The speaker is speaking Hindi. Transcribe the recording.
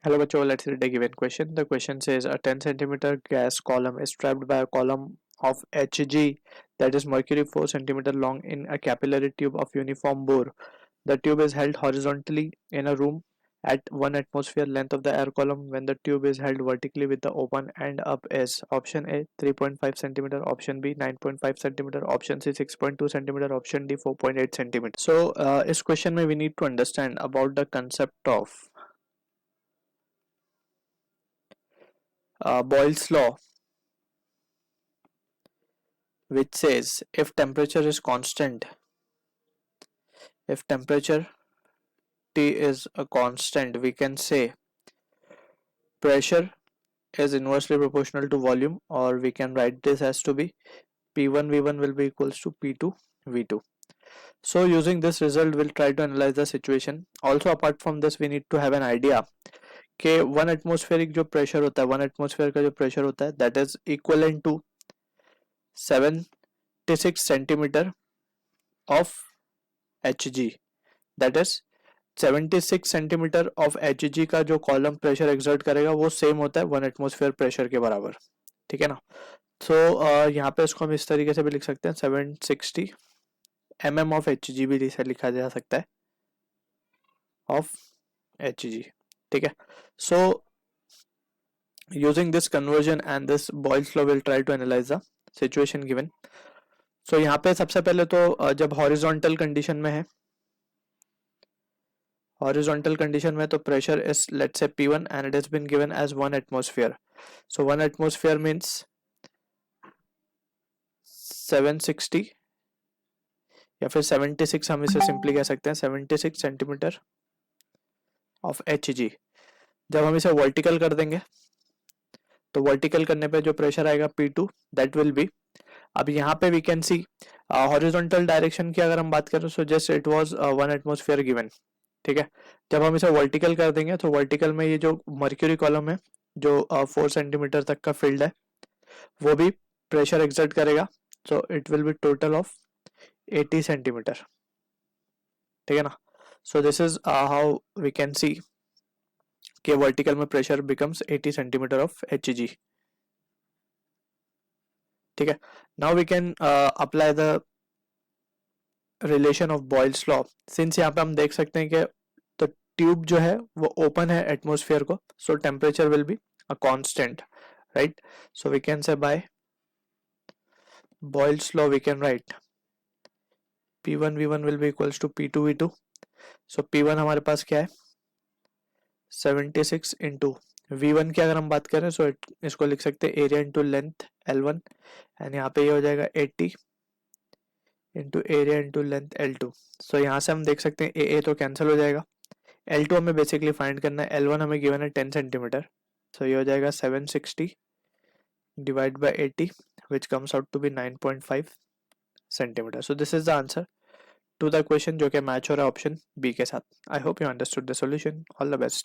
Hello बच्चों, let's read a given question. The question says a 10 centimeter gas column is trapped by a column of Hg, that is mercury 4 centimeter long, in a capillary tube of uniform bore. The tube is held horizontally in a room at 1 atmosphere length of the air column. When the tube is held vertically with the open end up is option A 3.5 centimeter, option B 9.5 centimeter, option C 6.2 centimeter, option D 4.8 centimeter. So इस question में we need to understand about the concept of Boyle's law, which says if temperature T is a constant, we can say pressure is inversely proportional to volume, or we can write this as to be P1 V1 will be equals to P2 V2. So using this result, we'll try to analyze the situation. Also apart from this, we need to have an idea कि वन एटमोस्फेरिक जो प्रेशर होता है, वन एटमोस्फेयर का जो प्रेशर होता है, that is equivalent to 76 centimetre of Hg. That is 76 centimetre of Hg का जो कॉलम प्रेशर एक्सर्ट करेगा वो सेम होता है वन एटमोस्फेयर प्रेशर के बराबर. ठीक है ना. तो यहाँ पे इसको हम इस तरीके से भी लिख सकते हैं, 760 mm ऑफ Hg भी इसे लिखा जा सकता है, ऑफ Hg. ठीक है. सो using this conversion and this Boyle's law, we'll try to analyze the situation given. So यहाँ पे सबसे पहले तो जब हॉरिजॉन्टल कंडीशन में है, हॉरिजॉन्टल कंडीशन में तो pressure is let's say P1 and it has been given as 1 atmosphere. So 1 atmosphere means 760 या फिर 76, हम इसे सिंपली कह सकते हैं 76 सेंटीमीटर ऑफ Hg. जब हम इसे वर्टिकल कर देंगे तो वर्टिकल करने पे जो प्रेशर आएगा P2, दैट विल बी, अब यहाँ पे we can see horizontal direction की अगर हम बात करें so just it was 1 atmosphere given. ठीक है. जब हम इसे वर्टिकल कर देंगे तो वर्टिकल में ये जो मर्क्यूरी कॉलम है जो 4 सेंटीमीटर तक का फील्ड है वो भी प्रेशर एक्सर्ट करेगा. So it will be total of 80 centimetre. ठीक है ना. So this is how we can see कि वर्टिकल में pressure becomes 80 centimetre of Hg. ठीक है. Now we can apply the relation of Boyle's law. Since यहाँ पे हम देख सकते हैं कि तो ट्यूब जो है वो ओपन है एटमोस्फेयर को, so temperature will be a constant, right. So we can say by Boyle's law we can write P1 V1 will be equals to P2 V2. So P1 हमारे पास क्या है 76 इंटू V1 की अगर हम बात करें सो इसको लिख सकते हैं area into length L1, and यहाँ पे ये हो जाएगा 80 into area into length L2. सो यहाँ से हम देख सकते हैं ए तो कैंसिल हो जाएगा, L2 हमें बेसिकली फाइंड करना है, L1 हमें गिवन है 10 सेंटीमीटर. सो ये हो जाएगा 760 divide by 80 which comes out to be 9.5 centimetre. So this is the answer to the question जो कि मैच हो रहा है ऑप्शन बी के साथ. I hope you understood the solution. All the best.